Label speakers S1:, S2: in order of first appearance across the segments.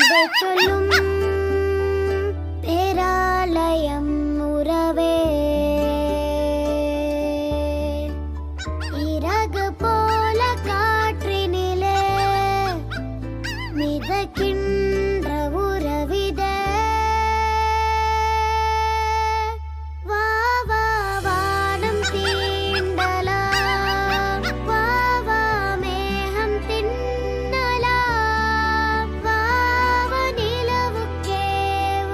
S1: கதை சொல்லும் பேராலயம் உறவே இறகு போல காற்றினிலே மிதக்கின்ற உறவிதே வா வா வானம் தீண்டலாம் வா வா மேகம் தின்னலாம் வா வா நிலவுக்கே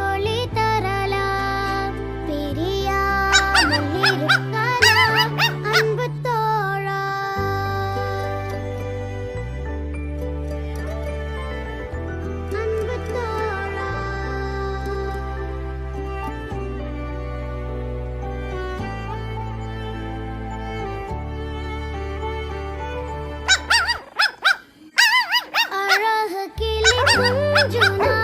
S1: ஒளி தரலாம் பிரியாமல் இருக்கலாம் அன்பு தோழா அன்பு தோழா அழகு கிளி குஞ்சுனா